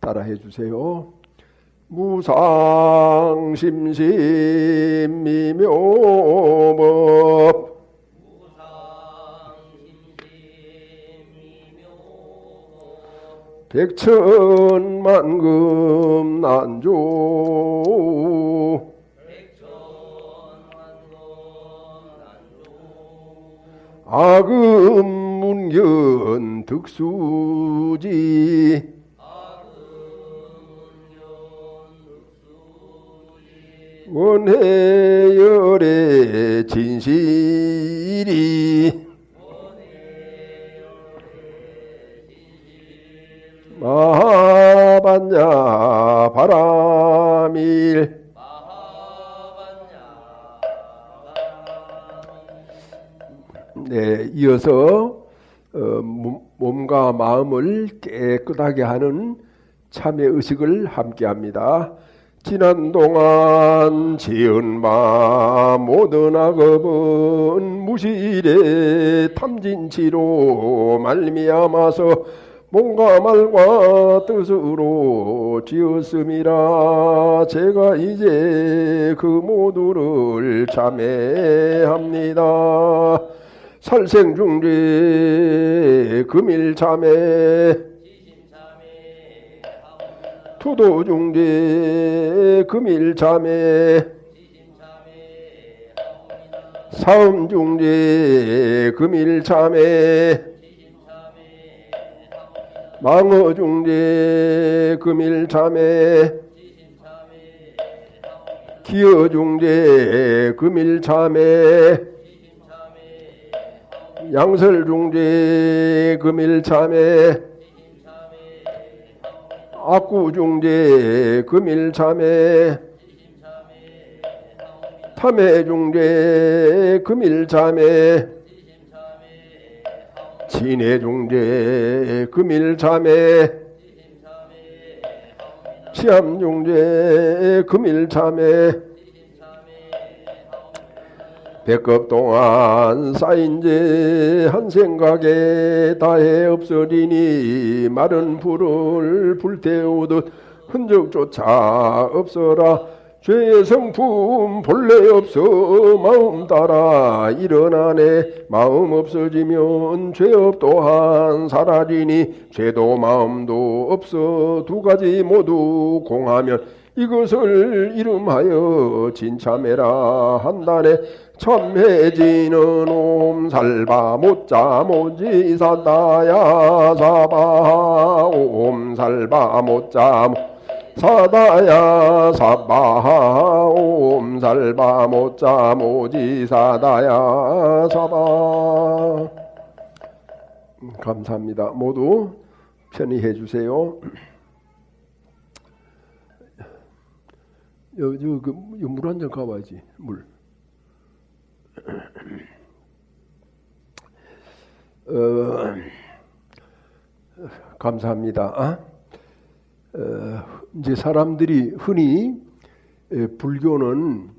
따라해 주세요. 무상심심미묘법 백천만금 난조 악음문견 득수지 원해열의 진실이 마하반야 바람일 네, 이어서 몸과 마음을 깨끗하게 하는 참회 의식을 함께합니다. 지난 동안 지은 바 모든 악업은 무실의 탐진치로 말미암아서 몸과 말과 뜻으로 지었음이라 제가 이제 그 모두를 참회합니다. 살생중죄 금일참회 투도중죄 금일참회 사음중죄 금일참회 망어중죄 금일참회 기어중죄 금일참회 양설중죄 금일참회 악구중죄 금일참회 탐해중죄 금일참회 진해중죄 금일참회 치암중죄 금일참회 백급 동안 쌓인 죄 한 생각에 다해 없어지니 마른 불을 불태우듯 흔적조차 없어라. 죄의 성품 본래 없어 마음 따라 일어나네. 마음 없어지면 죄업 또한 사라지니 죄도 마음도 없어 두 가지 모두 공하면 이것을 이름하여 진참해라 한다네. 참해지는 옴살바 못자 모지사다야 사바 옴살바 못자 사다야 사바 옴살바 못자 모지사다야 사바. 감사합니다. 모두 편히 해주세요. 물 한 잔 가봐야지. 물. 감사합니다. 이제 사람들이 흔히 불교는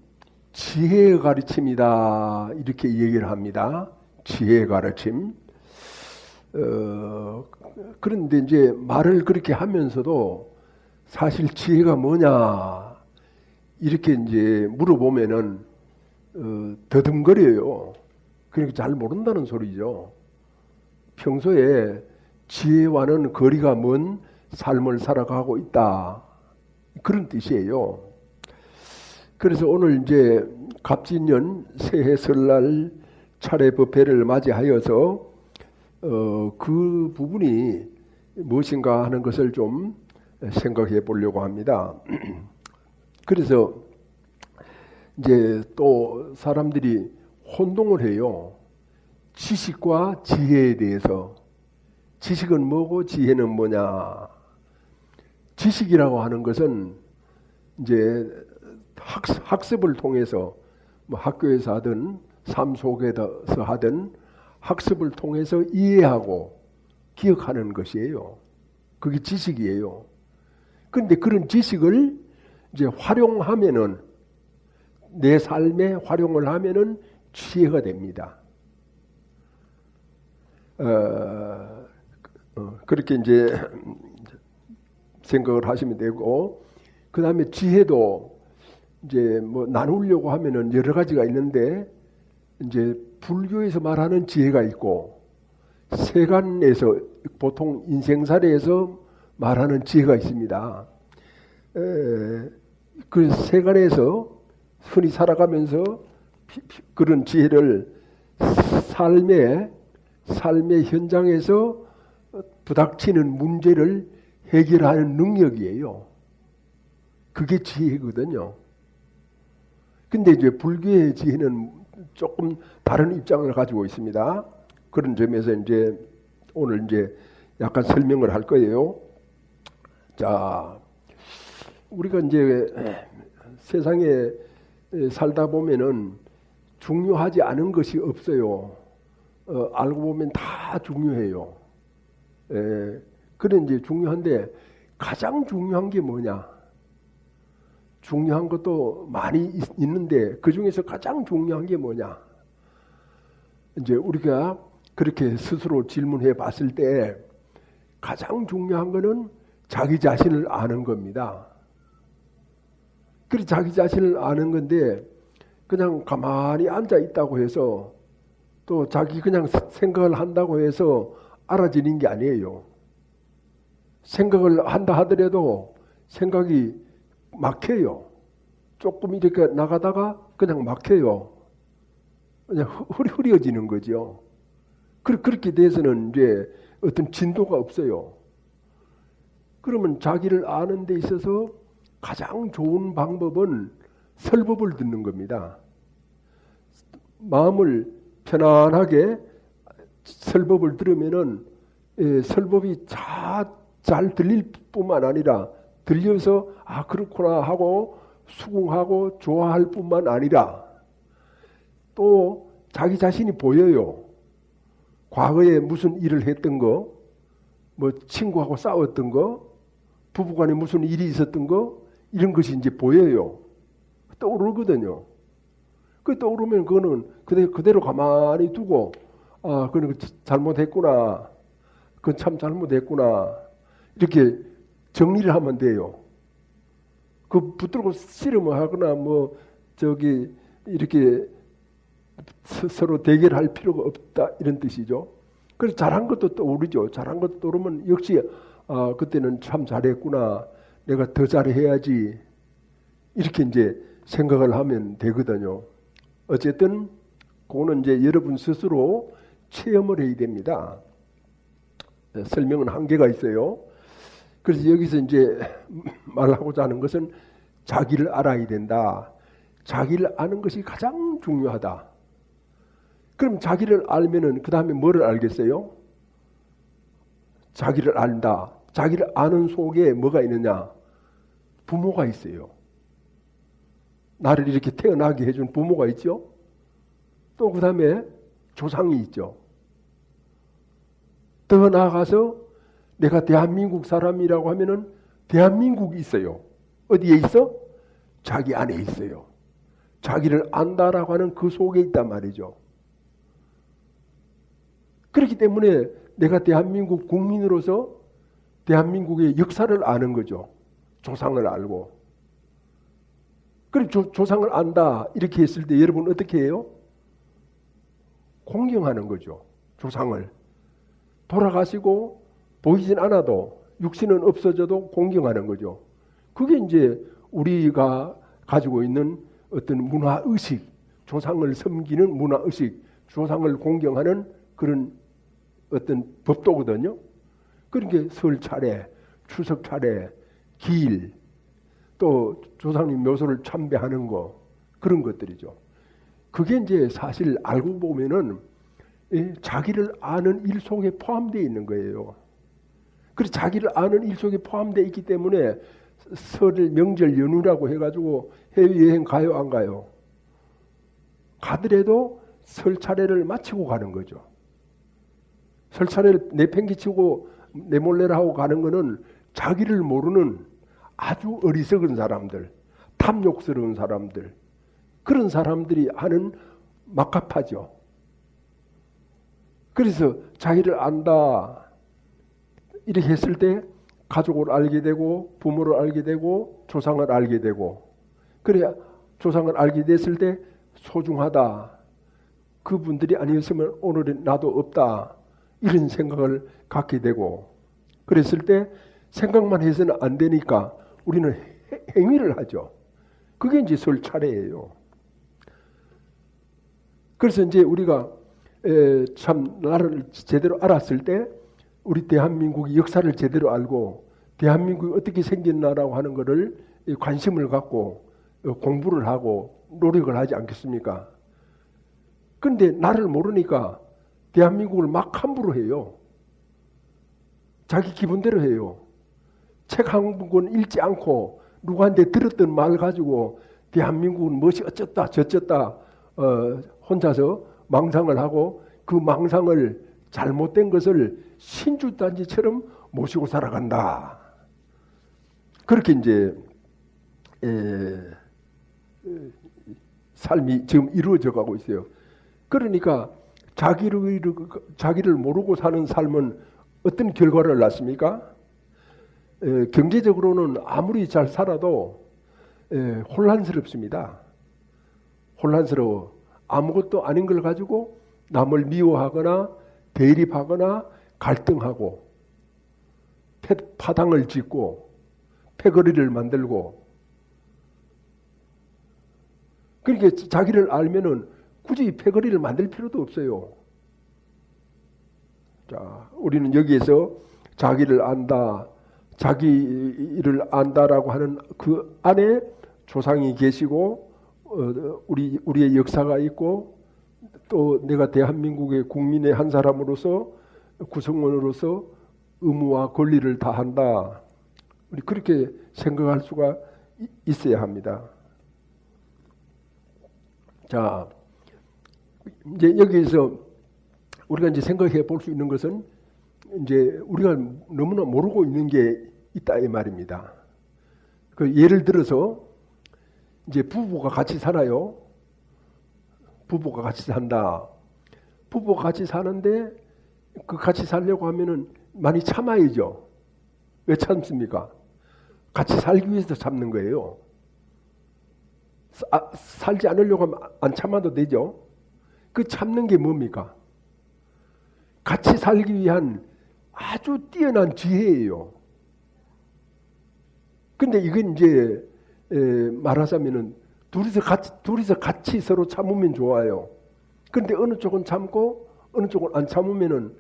지혜의 가르침이다 이렇게 얘기를 합니다. 지혜의 가르침. 그런데 이제 말을 그렇게 하면서도 사실 지혜가 뭐냐 이렇게 이제 물어보면은 더듬거려요. 그러니까 잘 모른다는 소리죠. 평소에 지혜와는 거리가 먼 삶을 살아가고 있다 그런 뜻이에요. 그래서 오늘 이제 갑진년 새해 설날 차례 법회를 맞이하여서 그 부분이 무엇인가 하는 것을 좀 생각해 보려고 합니다. 그래서 이제 또 사람들이 혼동을 해요. 지식과 지혜에 대해서. 지식은 뭐고 지혜는 뭐냐. 지식이라고 하는 것은 이제 학습을 통해서 뭐 학교에서 하든 삶 속에서 하든 학습을 통해서 이해하고 기억하는 것이에요. 그게 지식이에요. 그런데 그런 지식을 이제 활용하면은 내 삶에 활용을 하면은 지혜가 됩니다. 그렇게 이제 생각을 하시면 되고, 그 다음에 지혜도 이제 뭐 나누려고 하면은 여러 가지가 있는데, 이제 불교에서 말하는 지혜가 있고, 세간에서 보통 인생사례에서 말하는 지혜가 있습니다. 그 세간에서 흔히 살아가면서 그런 지혜를 삶의 현장에서 부닥치는 문제를 해결하는 능력이에요. 그게 지혜거든요. 근데 이제 불교의 지혜는 조금 다른 입장을 가지고 있습니다. 그런 점에서 이제 오늘 이제 약간 설명을 할 거예요. 자, 우리가 이제 세상에 살다 보면은 중요하지 않은 것이 없어요. 알고 보면 다 중요해요. 그런 이제 중요한데 가장 중요한 게 뭐냐? 중요한 것도 많이 있는데 그 중에서 가장 중요한 게 뭐냐? 이제 우리가 그렇게 스스로 질문해 봤을 때 가장 중요한 거는 자기 자신을 아는 겁니다. 그래서 자기 자신을 아는 건데 그냥 가만히 앉아 있다고 해서 또 자기 그냥 생각을 한다고 해서 알아지는 게 아니에요. 생각을 한다 하더라도 생각이 막혀요. 조금 이렇게 나가다가 그냥 막혀요. 그냥 흐려지는 거죠. 그렇게 돼서는 이제 어떤 진도가 없어요. 그러면 자기를 아는 데 있어서 가장 좋은 방법은 설법을 듣는 겁니다. 마음을 편안하게 설법을 들으면은 설법이 잘 들릴 뿐만 아니라 들려서 아 그렇구나 하고 수긍하고 좋아할 뿐만 아니라 또 자기 자신이 보여요. 과거에 무슨 일을 했던 거, 뭐 친구하고 싸웠던 거, 부부간에 무슨 일이 있었던 거 이런 것이 이제 보여요. 떠오르거든요. 그 떠오르면 그거는 그대로 가만히 두고 아 그건 잘못했구나. 그건 참 잘못했구나. 이렇게 정리를 하면 돼요. 그 붙들고 씨름을 하거나 뭐 저기 이렇게 서로 대결할 필요가 없다 이런 뜻이죠. 그래서 잘한 것도 떠오르죠. 잘한 것도 떠오르면 역시 아 그때는 참 잘했구나. 내가 더 잘해야지. 이렇게 이제 생각을 하면 되거든요. 어쨌든 그거는 이제 여러분 스스로 체험을 해야 됩니다. 설명은 한계가 있어요. 그래서 여기서 이제 말하고자 하는 것은 자기를 알아야 된다. 자기를 아는 것이 가장 중요하다. 그럼 자기를 알면은 그 다음에 뭐를 알겠어요? 자기를 안다. 자기를 아는 속에 뭐가 있느냐? 부모가 있어요. 나를 이렇게 태어나게 해준 부모가 있죠. 또 그 다음에 조상이 있죠. 더 나아가서 내가 대한민국 사람이라고 하면은 대한민국이 있어요. 어디에 있어? 자기 안에 있어요. 자기를 안다라고 하는 그 속에 있단 말이죠. 그렇기 때문에 내가 대한민국 국민으로서 대한민국의 역사를 아는 거죠. 조상을 알고. 그리고 조상을 안다 이렇게 했을 때 여러분 어떻게 해요? 공경하는 거죠. 조상을. 돌아가시고 보이진 않아도 육신은 없어져도 공경하는 거죠. 그게 이제 우리가 가지고 있는 어떤 문화의식, 조상을 섬기는 문화의식, 조상을 공경하는 그런 어떤 법도거든요. 그런 게 설 차례, 추석 차례, 기일, 또 조상님 묘소를 참배하는 거 그런 것들이죠. 그게 이제 사실 알고 보면은 자기를 아는 일 속에 포함되어 있는 거예요. 그래서 자기를 아는 일 속에 포함되어 있기 때문에 설, 명절, 연휴라고 해가지고 해외여행 가요, 안 가요? 가더라도 설 차례를 마치고 가는 거죠. 설 차례를 내팽개치고 내몰래라 하고 가는 거는 자기를 모르는 아주 어리석은 사람들, 탐욕스러운 사람들, 그런 사람들이 하는 막합하죠. 그래서 자기를 안다 이렇게 했을 때 가족을 알게 되고 부모를 알게 되고 조상을 알게 되고 그래야 조상을 알게 됐을 때 소중하다. 그분들이 아니었으면 오늘은 나도 없다. 이런 생각을 갖게 되고 그랬을 때 생각만 해서는 안 되니까 우리는 행위를 하죠. 그게 이제 설 차례예요. 그래서 이제 우리가 참 나라를 제대로 알았을 때 우리 대한민국의 역사를 제대로 알고 대한민국이 어떻게 생겼나라고 하는 것을 관심을 갖고 공부를 하고 노력을 하지 않겠습니까? 그런데 나를 모르니까 대한민국을 막 함부로 해요. 자기 기분대로 해요. 책 한 권 읽지 않고 누구한테 들었던 말 가지고 대한민국은 무엇이 어쩌다 저쩌다 혼자서 망상을 하고 그 망상을 잘못된 것을 신주단지처럼 모시고 살아간다. 그렇게 이제 삶이 지금 이루어져 가고 있어요. 그러니까 자기를 모르고 사는 삶은 어떤 결과를 낳습니까? 경제적으로는 아무리 잘 살아도 혼란스럽습니다. 혼란스러워. 아무것도 아닌 걸 가지고 남을 미워하거나 대립하거나 갈등하고 파당을 짓고 패거리를 만들고 그러니까 자기를 알면은 굳이 패거리를 만들 필요도 없어요. 자, 우리는 여기에서 자기를 안다, 자기를 안다라고 하는 그 안에 조상이 계시고 우리의 역사가 있고 또 내가 대한민국의 국민의 한 사람으로서 구성원으로서 의무와 권리를 다한다. 우리 그렇게 생각할 수가 있어야 합니다. 자, 이제 여기에서 우리가 이제 생각해 볼 수 있는 것은 이제 우리가 너무나 모르고 있는 게 있다 이 말입니다. 그 예를 들어서 이제 부부가 같이 살아요. 부부가 같이 산다. 부부가 같이 사는데 그 같이 살려고 하면은 많이 참아야죠. 왜 참습니까? 같이 살기 위해서 참는 거예요. 살지 않으려고 하면 안 참아도 되죠. 그 참는 게 뭡니까? 같이 살기 위한 아주 뛰어난 지혜예요. 근데 이건 이제 말하자면은 둘이서 같이 서로 참으면 좋아요. 그런데 어느 쪽은 참고 어느 쪽은 안 참으면은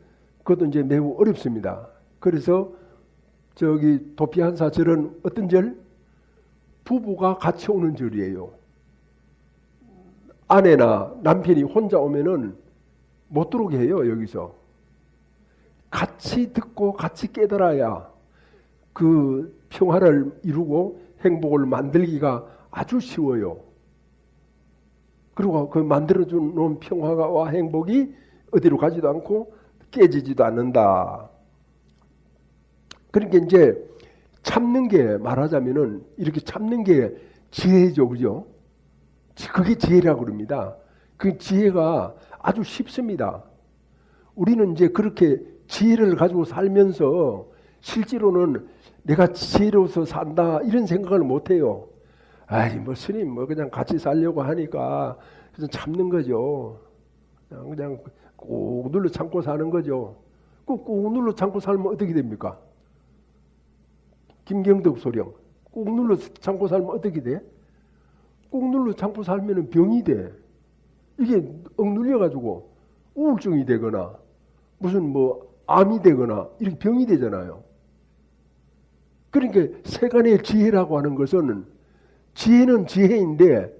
그것도 이제 매우 어렵습니다. 그래서 저기 도피한사 절은 어떤 절? 부부가 같이 오는 절이에요. 아내나 남편이 혼자 오면은 못 들어오게 해요. 여기서 같이 듣고 같이 깨달아야 그 평화를 이루고 행복을 만들기가 아주 쉬워요. 그리고 그 만들어준 놓은 평화와 행복이 어디로 가지도 않고 깨지지도 않는다. 그러니까 이제 참는 게 말하자면은 이렇게 참는 게 지혜죠, 그죠? 그게 지혜라고 그럽니다. 그 지혜가 아주 쉽습니다. 우리는 이제 그렇게 지혜를 가지고 살면서 실제로는 내가 지혜로워서 산다 이런 생각을 못 해요. 아이 뭐 스님 뭐 그냥 같이 살려고 하니까 그냥 참는 거죠. 그냥 꾹 눌러 참고 사는 거죠. 꾹 눌러 참고 살면 어떻게 됩니까? 김경덕 소령 꾹 눌러 참고 살면 어떻게 돼? 꾹 눌러 참고 살면 병이 돼. 이게 억눌려 가지고 우울증이 되거나 무슨 뭐 암이 되거나 이렇게 병이 되잖아요. 그러니까 세간의 지혜라고 하는 것은 지혜는 지혜인데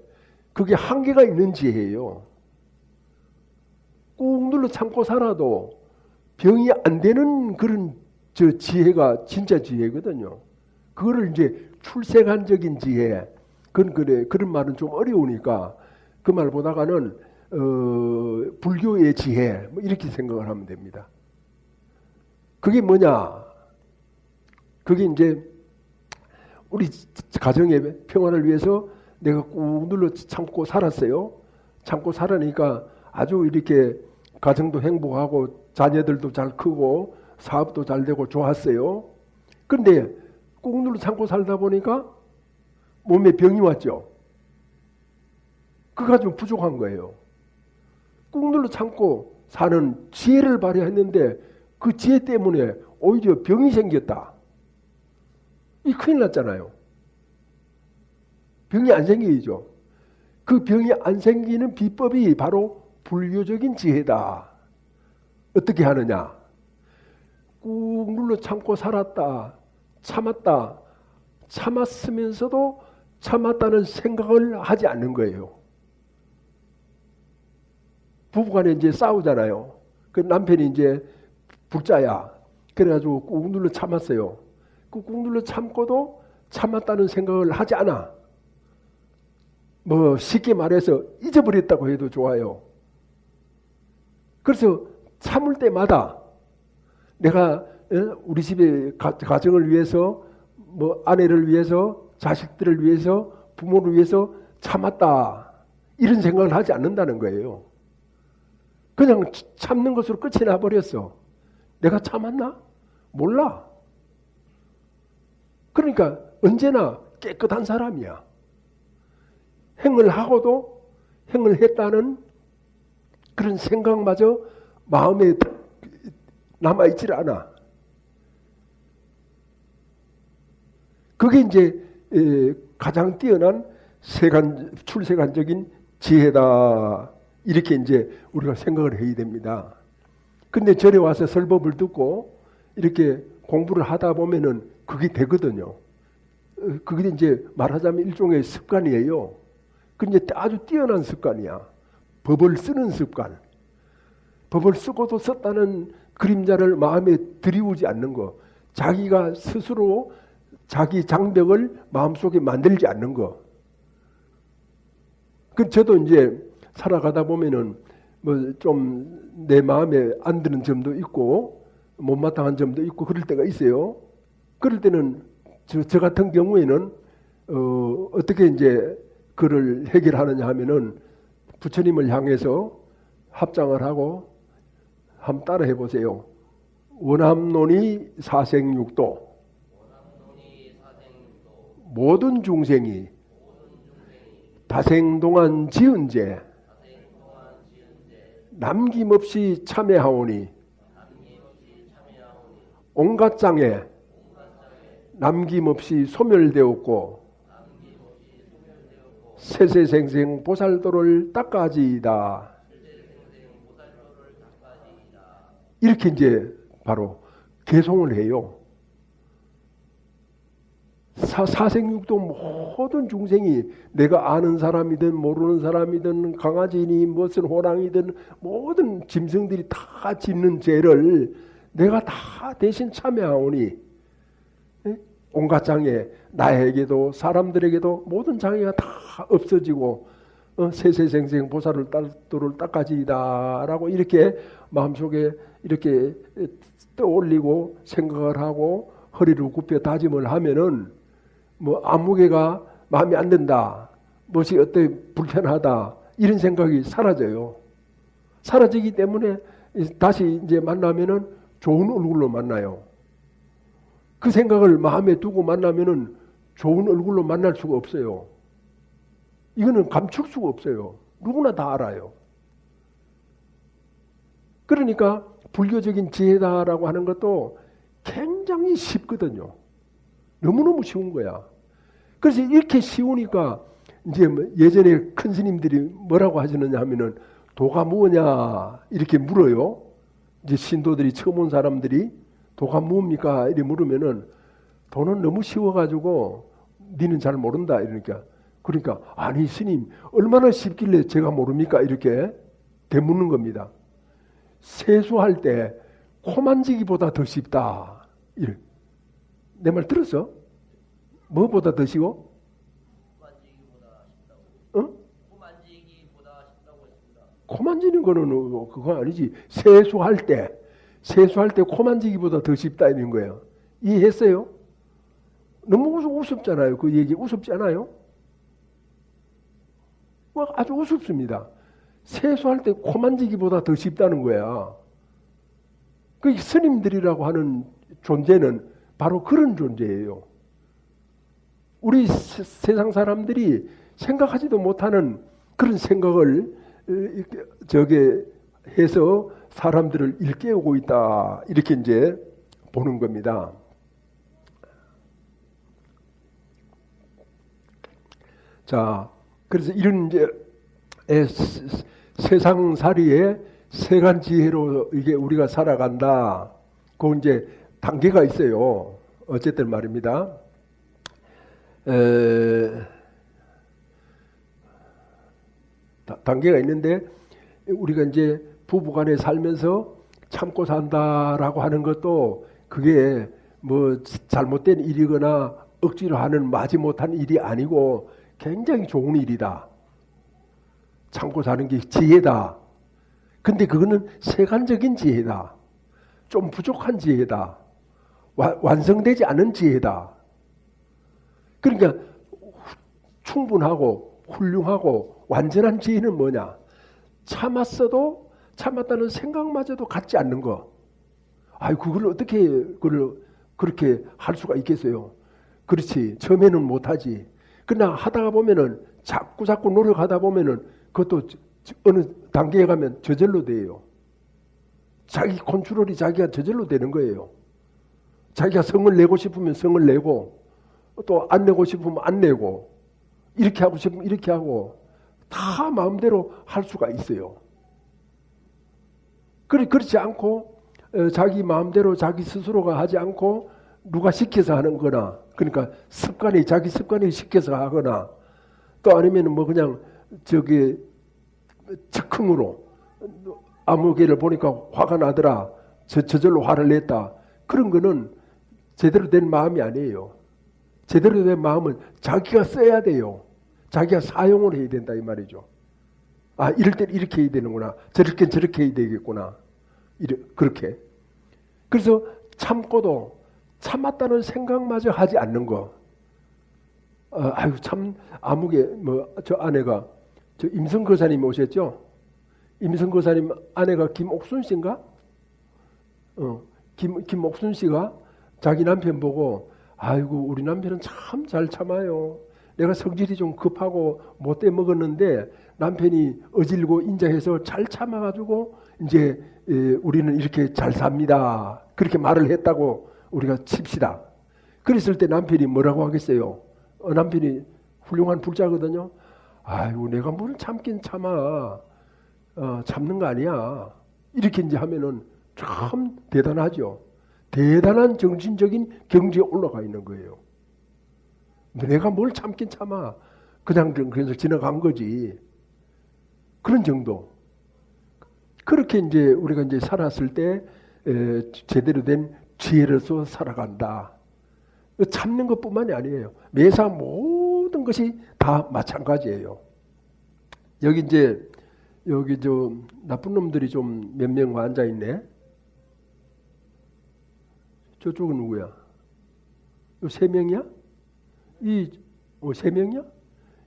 그게 한계가 있는 지혜예요. 꾹 눌러 참고 살아도 병이 안 되는 그런 저 지혜가 진짜 지혜거든요. 그거를 이제 출세간적인 지혜, 그런 말은 좀 어려우니까 그 말보다가는 불교의 지혜 뭐 이렇게 생각을 하면 됩니다. 그게 뭐냐? 그게 이제 우리 가정의 평화를 위해서 내가 꾹 눌러 참고 살았어요. 참고 살아니까 아주 이렇게 가정도 행복하고 자녀들도 잘 크고 사업도 잘 되고 좋았어요. 그런데 꾹 눌러 참고 살다 보니까 몸에 병이 왔죠. 그가 좀 부족한 거예요. 꾹 눌러 참고 사는 지혜를 발휘했는데 그 지혜 때문에 오히려 병이 생겼다. 이 큰일 났잖아요. 병이 안 생기죠. 그 병이 안 생기는 비법이 바로 불교적인 지혜다. 어떻게 하느냐? 꾹 눌러 참고 살았다. 참았다. 참았으면서도 참았다는 생각을 하지 않는 거예요. 부부간에 이제 싸우잖아요. 그 남편이 이제 불자야. 그래가지고 꾹 눌러 참았어요. 그 꾹 눌러 참고도 참았다는 생각을 하지 않아. 뭐 쉽게 말해서 잊어버렸다고 해도 좋아요. 그래서 참을 때마다 내가 우리 집의 가정을 위해서 뭐 아내를 위해서 자식들을 위해서 부모를 위해서 참았다 이런 생각을 하지 않는다는 거예요. 그냥 참는 것으로 끝이 나버렸어. 내가 참았나? 몰라. 그러니까 언제나 깨끗한 사람이야. 행을 하고도 행을 했다는 그런 생각마저 마음에 남아있질 않아. 그게 이제 가장 뛰어난 출세관적인 지혜다. 이렇게 이제 우리가 생각을 해야 됩니다. 근데 절에 와서 설법을 듣고 이렇게 공부를 하다 보면은 그게 되거든요. 그게 이제 말하자면 일종의 습관이에요. 근데 아주 뛰어난 습관이야. 법을 쓰는 습관. 법을 쓰고도 썼다는 그림자를 마음에 들이우지 않는 거. 자기가 스스로 자기 장벽을 마음속에 만들지 않는 거. 그 저도 이제 살아가다 보면은 뭐 좀 내 마음에 안 드는 점도 있고 못마땅한 점도 있고 그럴 때가 있어요. 그럴 때는 저 같은 경우에는 어떻게 이제 그를 해결하느냐 하면은 부처님을 향해서 합장을 하고 한번 따라 해보세요. 원암론이 사생육도 모든 중생이 다생동안 지은 죄 남김없이 참회하오니 온갖 장애 남김없이 소멸되었고 세세생생 보살도를 닦아지이다. 이렇게 이제 바로 개송을 해요. 사생육도 모든 중생이 내가 아는 사람이든 모르는 사람이든 강아지니 무슨 호랑이든 모든 짐승들이 다 짓는 죄를 내가 다 대신 참여하오니 온갖 장애 나에게도 사람들에게도 모든 장애가 다 없어지고 세세생생 보살을 도를 닦아지이다 라고 이렇게 마음속에 이렇게 떠올리고 생각을 하고 허리를 굽혀 다짐을 하면은 뭐 아무개가 마음에 안 든다, 무엇이 어때 불편하다 이런 생각이 사라져요. 사라지기 때문에 다시 이제 만나면은 좋은 얼굴로 만나요. 그 생각을 마음에 두고 만나면은 좋은 얼굴로 만날 수가 없어요. 이거는 감출 수가 없어요. 누구나 다 알아요. 그러니까 불교적인 지혜다라고 하는 것도 굉장히 쉽거든요. 너무너무 쉬운 거야. 그래서 이렇게 쉬우니까 이제 예전에 큰 스님들이 뭐라고 하시느냐 하면은 도가 뭐냐 이렇게 물어요. 이제 신도들이 처음 온 사람들이 도가 뭡니까 이렇게 물으면은 도는 너무 쉬워가지고 니는 잘 모른다 이러니까 그러니까 아니 스님 얼마나 쉽길래 제가 모릅니까 이렇게 되묻는 겁니다. 세수할 때 코 만지기보다 더 쉽다. 내 말 들었어? 뭐보다 더 쉬워? 코 만지기보다 쉽다고. 어? 코 만지기보다 쉽다고 했습니다. 코 만지는 거는 그거 아니지. 세수할 때 코 만지기보다 더 쉽다 이런 거예요. 이해했어요? 너무 우습잖아요. 그 얘기 우습지 않아요? 아주 우습습니다. 세수할 때 코 만지기보다 더 쉽다는 거야. 그 스님들이라고 하는 존재는 바로 그런 존재예요. 우리 세상 사람들이 생각하지도 못하는 그런 생각을 저게 해서 사람들을 일깨우고 있다. 이렇게 이제 보는 겁니다. 자, 그래서 이런 이제 세상살이의 세간지혜로 이게 우리가 살아간다. 그 이제 단계가 있어요. 어쨌든 말입니다. 단계가 있는데 우리가 이제 부부간에 살면서 참고 산다라고 하는 것도 그게 뭐 잘못된 일이거나 억지로 하는 마지못한 일이 아니고 굉장히 좋은 일이다. 참고 사는 게 지혜다. 근데 그거는 세간적인 지혜다. 좀 부족한 지혜다. 완성되지 않은 지혜다. 그러니까 충분하고 훌륭하고 완전한 지혜는 뭐냐? 참았어도 참았다는 생각마저도 갖지 않는 거. 아이 그걸 어떻게 그렇게 할 수가 있겠어요? 그렇지. 처음에는 못하지. 그러나 하다가 보면은 자꾸 노력하다 보면은 그것도 어느 단계에 가면 저절로 돼요. 자기 컨트롤이 자기가 저절로 되는 거예요. 자기가 성을 내고 싶으면 성을 내고 또 안 내고 싶으면 안 내고 이렇게 하고 싶으면 이렇게 하고 다 마음대로 할 수가 있어요. 그렇지 않고 자기 마음대로 자기 스스로가 하지 않고 누가 시켜서 하는 거나 그러니까 자기 습관이 시켜서 하거나 또 아니면 뭐 그냥 저기 즉흥으로 아무 개를 보니까 화가 나더라. 저절로 화를 냈다. 그런 거는 제대로 된 마음이 아니에요. 제대로 된 마음은 자기가 써야 돼요. 자기가 사용을 해야 된다 이 말이죠. 아 이럴 때 이렇게 해야 되는구나. 저럴 땐 저렇게 해야 되겠구나. 그렇게. 그래서 참고도 참았다는 생각마저 하지 않는 거. 아유 참 아무개 뭐 저 아내가 저 임성 거사님 오셨죠? 임성 거사님 아내가 김옥순 씨인가? 김옥순 씨가 자기 남편 보고 아이고 우리 남편은 참 잘 참아요. 내가 성질이 좀 급하고 못돼 먹었는데 남편이 어질고 인자해서 잘 참아가지고 이제 우리는 이렇게 잘 삽니다. 그렇게 말을 했다고 우리가 칩시다. 그랬을 때 남편이 뭐라고 하겠어요? 남편이 훌륭한 불자거든요. 아이고 내가 뭘 참긴 참아. 참는 거 아니야. 이렇게 이제 하면은 참 대단하죠. 대단한 정신적인 경지에 올라가 있는 거예요. 내가 뭘 참긴 참아. 그냥 지나간 거지. 그런 정도. 그렇게 이제 우리가 이제 살았을 때 제대로 된 지혜로서 살아간다. 참는 것뿐만이 아니에요. 매사 모든 것이 다 마찬가지예요. 여기 저 나쁜 놈들이 좀 몇 명 앉아 있네. 저쪽은 누구야? 세 명이야? 세 명이야?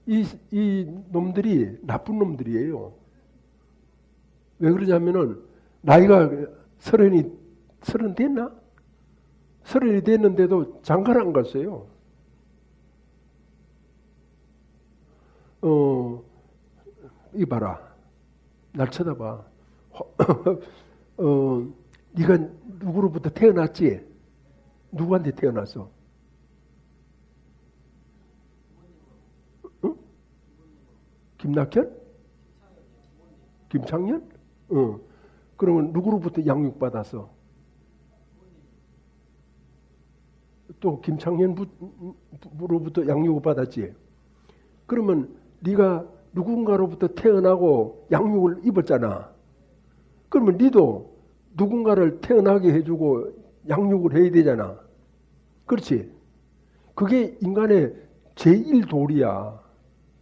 이 놈들이 나쁜 놈들이에요. 왜 그러냐면은 나이가 서른이 됐나? 서른이 됐는데도 장가를 안 갔어요. 이 봐라. 날 쳐다봐. 네가 누구로부터 태어났지? 누구한테 태어났어? 응? 김낙현? 김창현? 그러면 누구로부터 양육받았어? 또 김창현으로부터 양육을 받았지? 그러면 네가 누군가로부터 태어나고 양육을 입었잖아. 그러면 네도 누군가를 태어나게 해주고 양육을 해야 되잖아. 그렇지? 그게 인간의 제1도리야.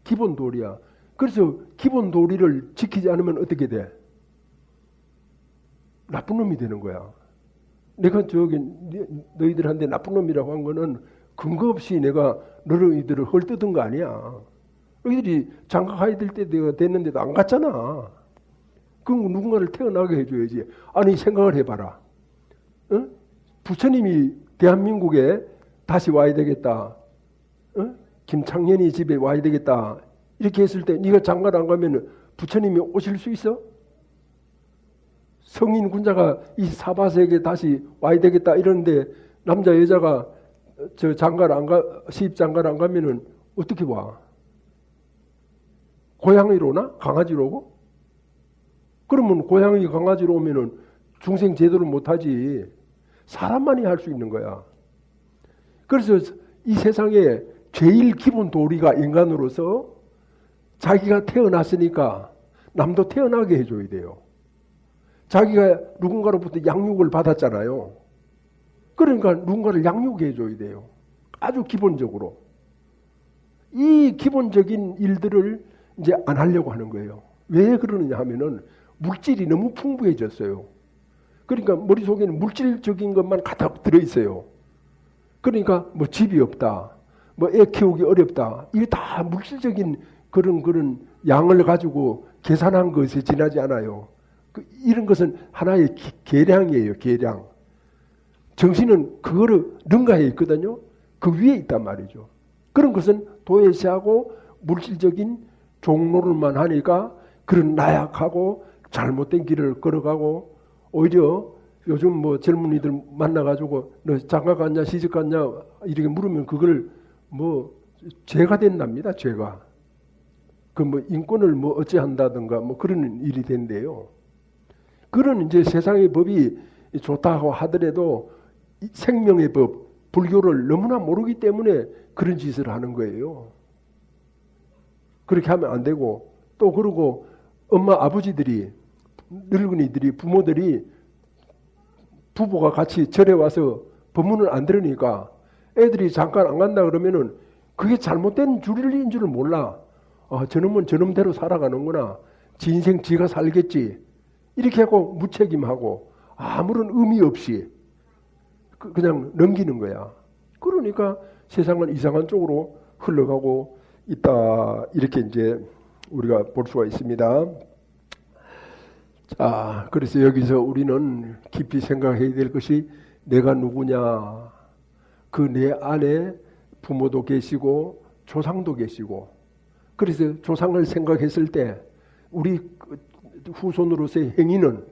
기본 도리야. 그래서 기본 도리를 지키지 않으면 어떻게 돼? 나쁜 놈이 되는 거야. 내가 너희들한테 나쁜 놈이라고 한 거는 근거 없이 내가 너희들을 헐뜯은 거 아니야. 너희들이 장가 가야 될 때 내가 됐는데도 안 갔잖아. 그럼 누군가를 태어나게 해줘야지. 아니 생각을 해봐라. 응? 부처님이 대한민국에 다시 와야 되겠다. 어? 김창년이 집에 와야 되겠다. 이렇게 했을 때 네가 장가를 안 가면 부처님이 오실 수 있어? 성인 군자가 이 사바세계에 다시 와야 되겠다 이러는데 남자 여자가 저 장가를 안 가, 시집 장가를 안 가면은 어떻게 와? 고양이로 오나? 강아지로 오고? 그러면 고양이 강아지로 오면은 중생 제도를 못하지. 사람만이 할 수 있는 거야. 그래서 이 세상에 제일 기본 도리가 인간으로서 자기가 태어났으니까 남도 태어나게 해줘야 돼요. 자기가 누군가로부터 양육을 받았잖아요. 그러니까 누군가를 양육해 줘야 돼요. 아주 기본적으로. 이 기본적인 일들을 이제 안 하려고 하는 거예요. 왜 그러느냐 하면은 물질이 너무 풍부해졌어요. 그러니까 머릿속에는 물질적인 것만 가득 들어있어요. 그러니까 뭐 집이 없다. 뭐 애 키우기 어렵다. 이게 다 물질적인 그런 양을 가지고 계산한 것에 지나지 않아요. 이런 것은 하나의 계량이에요. 계량. 정신은 그거를 능가해 있거든요. 그 위에 있단 말이죠. 그런 것은 도외시하고 물질적인 종로를만 하니까 그런 나약하고 잘못된 길을 걸어가고 오히려 요즘 뭐 젊은이들 만나가지고 너 장가 갔냐 시집 갔냐 이렇게 물으면 그걸 뭐 죄가 된답니다. 죄가. 그 뭐 인권을 뭐 어찌한다든가 뭐 그런 일이 된대요. 그런 이제 세상의 법이 좋다고 하더라도 생명의 법, 불교를 너무나 모르기 때문에 그런 짓을 하는 거예요. 그렇게 하면 안 되고 또 그러고 엄마 아버지들이 늙은이들이 부모들이 부부가 같이 절에 와서 법문을 안 들으니까 애들이 잠깐 안 간다 그러면은 그게 잘못된 줄인 줄을 몰라. 저놈은 저놈대로 살아가는구나. 지 인생 지가 살겠지. 이렇게 하고 무책임하고 아무런 의미 없이 그냥 넘기는 거야. 그러니까 세상은 이상한 쪽으로 흘러가고 있다. 이렇게 이제 우리가 볼 수가 있습니다. 자, 그래서 여기서 우리는 깊이 생각해야 될 것이 내가 누구냐. 그 내 안에 부모도 계시고 조상도 계시고 그래서 조상을 생각했을 때 우리 후손으로서의 행위는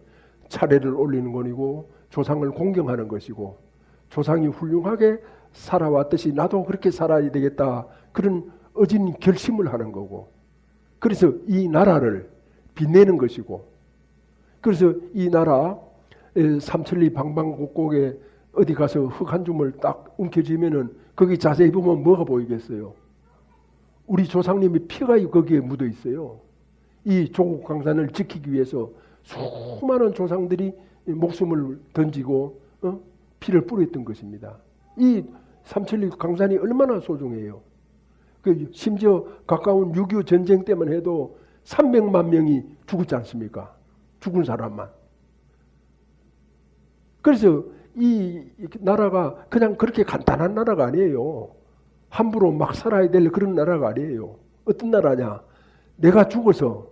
차례를 올리는 것이고 조상을 공경하는 것이고 조상이 훌륭하게 살아왔듯이 나도 그렇게 살아야 되겠다. 그런 어진 결심을 하는 거고 그래서 이 나라를 빛내는 것이고 그래서 이 나라 삼천리 방방곡곡에 어디 가서 흙 한 줌을 딱 움켜쥐면은 거기 자세히 보면 뭐가 보이겠어요? 우리 조상님의 피가 거기에 묻어 있어요. 이 조국 강산을 지키기 위해서 수많은 조상들이 목숨을 던지고 피를 뿌렸던 것입니다. 이 삼천리 강산이 얼마나 소중해요. 심지어 가까운 6.25 전쟁 때만 해도 300만 명이 죽었지 않습니까? 죽은 사람만. 그래서 이 나라가 그냥 그렇게 간단한 나라가 아니에요. 함부로 막 살아야 될 그런 나라가 아니에요. 어떤 나라냐? 내가 죽어서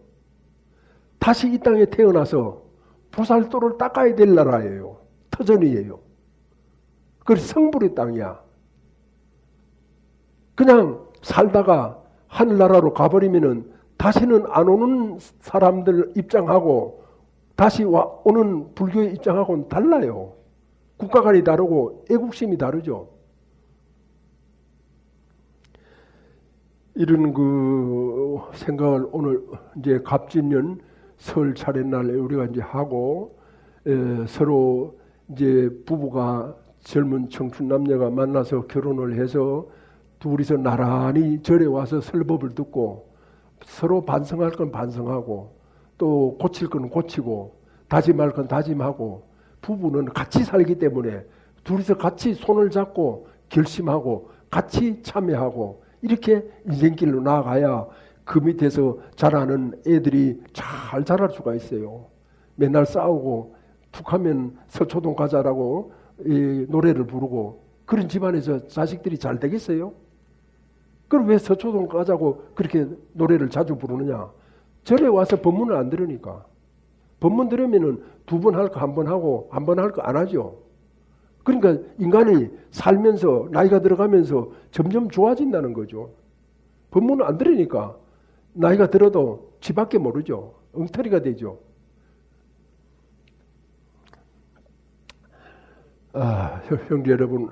다시 이 땅에 태어나서 보살도를 닦아야 될 나라예요. 터전이에요. 그래서 성불의 땅이야. 그냥 살다가 하늘나라로 가버리면은 다시는 안 오는 사람들 입장하고 다시 오는 불교의 입장하고는 달라요. 국가관이 다르고 애국심이 다르죠. 이런 그 생각을 오늘 이제 갑진년 설 차례날 우리가 이제 하고 서로 이제 부부가 젊은 청춘 남녀가 만나서 결혼을 해서 둘이서 나란히 절에 와서 설법을 듣고 서로 반성할 건 반성하고 또 고칠 건 고치고 다짐할 건 다짐하고 부부는 같이 살기 때문에 둘이서 같이 손을 잡고 결심하고 같이 참여하고 이렇게 인생길로 나아가야 그 밑에서 자라는 애들이 잘 자랄 수가 있어요. 맨날 싸우고 툭하면 서초동 가자라고 이 노래를 부르고 그런 집안에서 자식들이 잘 되겠어요? 그럼 왜 서초동 가자고 그렇게 노래를 자주 부르느냐? 절에 와서 법문을 안 들으니까. 법문 들으면은 2번 할 거 1번 하고 1번 할 거 안 하죠. 그러니까 인간이 살면서 나이가 들어가면서 점점 좋아진다는 거죠. 법문은 안 들으니까 나이가 들어도 지밖에 모르죠. 엉터리가 되죠. 형제 여러분,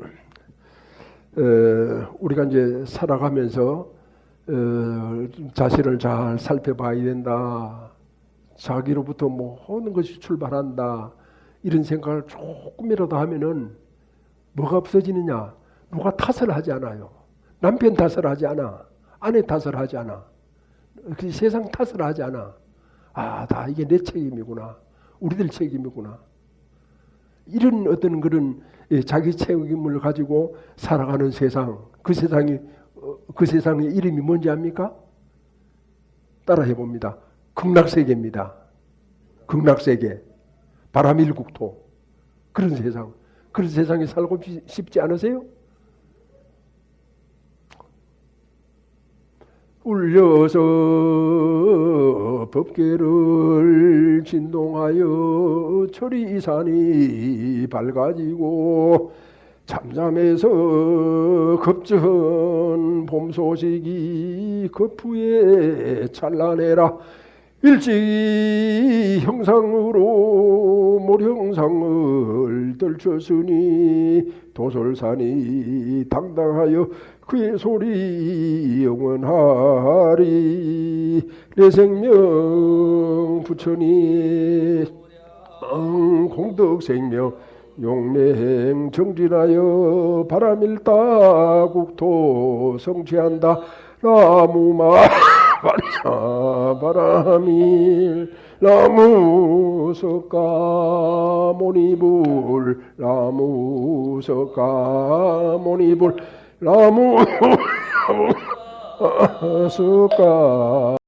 우리가 이제 살아가면서 자신을 잘 살펴봐야 된다. 자기로부터 모든 것이 출발한다. 이런 생각을 조금이라도 하면은 뭐가 없어지느냐? 누가 탓을 하지 않아요. 남편 탓을 하지 않아. 아내 탓을 하지 않아. 그 세상 탓을 하지 않아. 다 이게 내 책임이구나. 우리들 책임이구나. 이런 어떤 그런 자기 책임을 가지고 살아가는 세상, 그 세상의 이름이 뭔지 압니까? 따라해 봅니다. 극락세계입니다. 극락세계. 바람일국토. 그런 세상. 그런 세상에 살고 싶지 않으세요? 울려서 법계를 진동하여 철이 이산이 밝아지고 잠잠해서 급전 봄 소식이 급후에 찬란해라. 일찍이 형상으로 모형상을 떨쳤으니 도솔산이 당당하여 그의 소리 영원하리. 내 생명 부처니 공덕생명 용맹 정진하여 바람일다국토 성취한다. 나무마 바람일 나무석가 모니불 나무석가 모니불 나무석가